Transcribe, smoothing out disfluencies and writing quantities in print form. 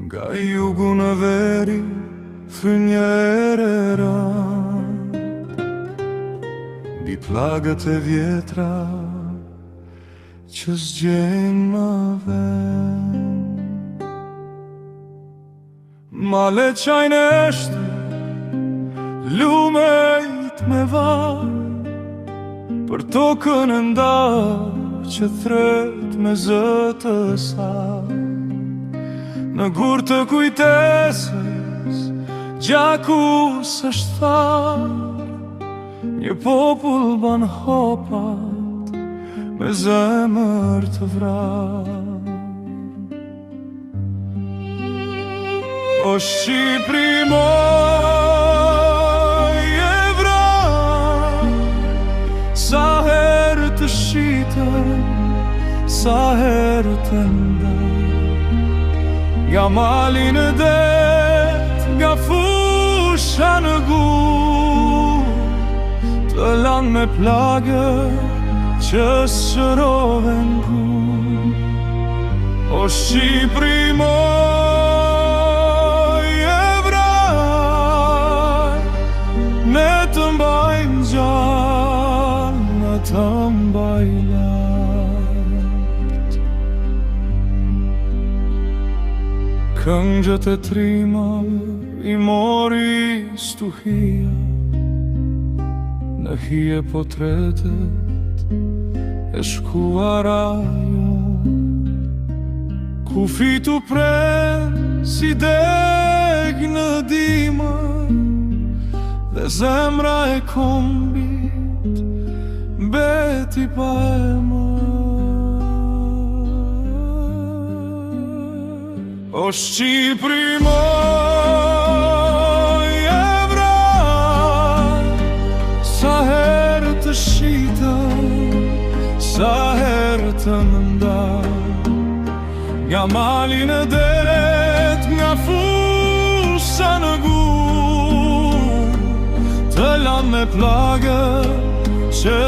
Nga jugu në veri, thynja erera, mbi plagët e vjetra që zgjen në vend. Male qajnë eshte, lumejt me vaj, për tokën e nda që thret me zë të saj. Në gur të kujtesës, gjakus është tharë, një popull ban hopat me zemër të vrarë. O Shqipëri moj e vrarë, sa herë të shitën, sa herë të ndaj. Nga mali në det, nga fusha në gur, të lanë me plagë që shëroven kur. O Shqipëri moj e vraj, ne të mbajmë gjallë, ne të mbajmë lartë. Këngët e trima i mori stuhia, në hije potretet e shkuara jo, ku fitu pren si deg në dimër, dhe zemra e kombit beti pa emër. O Shqipëri moj e vraj, sa herë të shitën, sa herë të mëndaj. Nga mali në det, nga fusha në gur, të lanë me plagë që